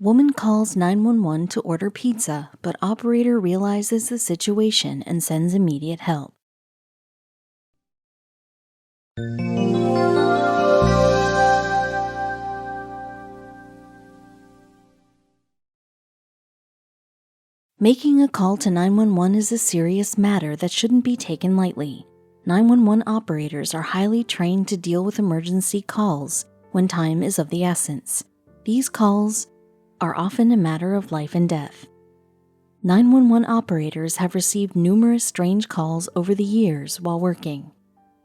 Woman calls 911 to order pizza, but operator realizes the situation and sends immediate help. Making a call to 911 is a serious matter that shouldn't be taken lightly. 911 operators are highly trained to deal with emergency calls when time is of the essence. These calls are often a matter of life and death. 911 operators have received numerous strange calls over the years while working.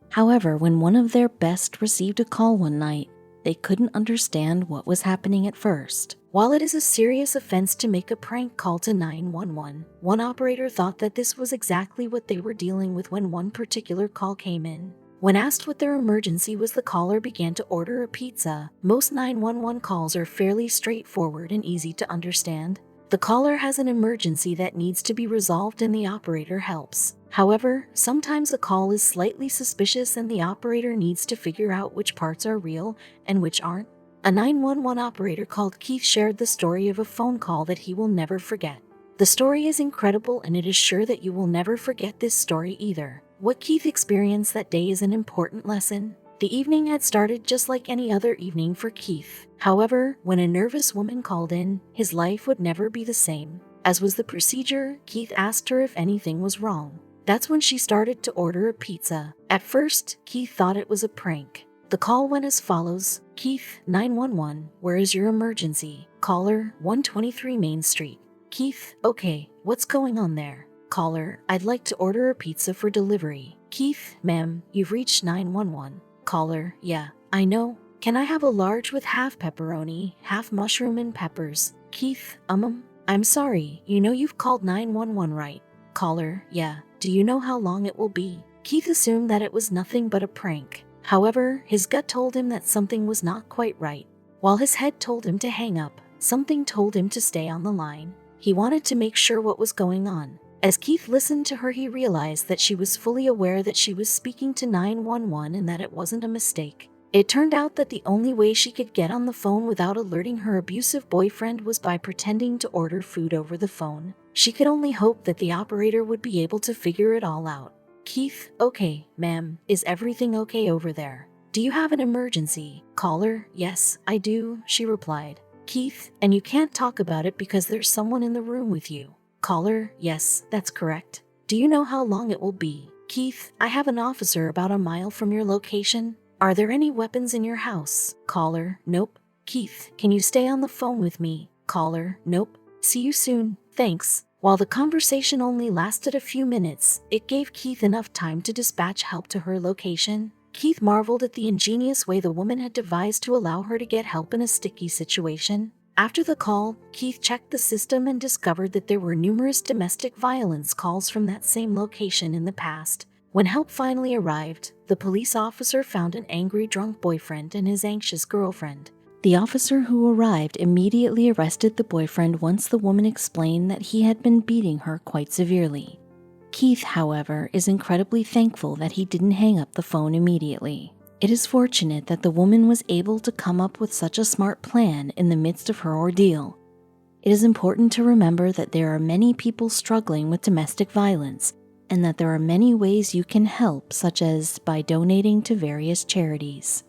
However, when one of their best received a call one night, they couldn't understand what was happening at first. While it is a serious offense to make a prank call to 911, one operator thought that this was exactly what they were dealing with when one particular call came in. When asked what their emergency was, the caller began to order a pizza. Most 911 calls are fairly straightforward and easy to understand. The caller has an emergency that needs to be resolved and the operator helps. However, sometimes a call is slightly suspicious and the operator needs to figure out which parts are real and which aren't. A 911 operator called Keith shared the story of a phone call that he will never forget. The story is incredible and it is sure that you will never forget this story either. What Keith experienced that day is an important lesson. The evening had started just like any other evening for Keith. However, when a nervous woman called in, his life would never be the same. As was the procedure, Keith asked her if anything was wrong. That's when she started to order a pizza. At first, Keith thought it was a prank. The call went as follows: Keith, 911, where is your emergency? Caller, 123 Main Street. Keith, okay, what's going on there? Caller, I'd like to order a pizza for delivery. Keith, ma'am, you've reached 911. Caller, yeah, I know. Can I have a large with half pepperoni, half mushroom and peppers? Keith, I'm sorry, you know you've called 911, right? Caller, yeah. Do you know how long it will be? Keith assumed that it was nothing but a prank. However, his gut told him that something was not quite right. While his head told him to hang up, something told him to stay on the line. He wanted to make sure what was going on. As Keith listened to her, he realized that she was fully aware that she was speaking to 911 and that it wasn't a mistake. It turned out that the only way she could get on the phone without alerting her abusive boyfriend was by pretending to order food over the phone. She could only hope that the operator would be able to figure it all out. Keith, okay, ma'am, is everything okay over there? Do you have an emergency? Caller, yes, I do, she replied. Keith, and you can't talk about it because there's someone in the room with you. Caller, yes, that's correct. Do you know how long it will be? Keith, I have an officer about a mile from your location. Are there any weapons in your house? Caller, nope. Keith, can you stay on the phone with me? Caller, nope. See you soon, thanks. While the conversation only lasted a few minutes, it gave Keith enough time to dispatch help to her location. Keith marveled at the ingenious way the woman had devised to allow her to get help in a sticky situation. After the call, Keith checked the system and discovered that there were numerous domestic violence calls from that same location in the past. When help finally arrived, the police officer found an angry drunk boyfriend and his anxious girlfriend. The officer who arrived immediately arrested the boyfriend once the woman explained that he had been beating her quite severely. Keith, however, is incredibly thankful that he didn't hang up the phone immediately. It is fortunate that the woman was able to come up with such a smart plan in the midst of her ordeal. It is important to remember that there are many people struggling with domestic violence, and that there are many ways you can help, such as by donating to various charities.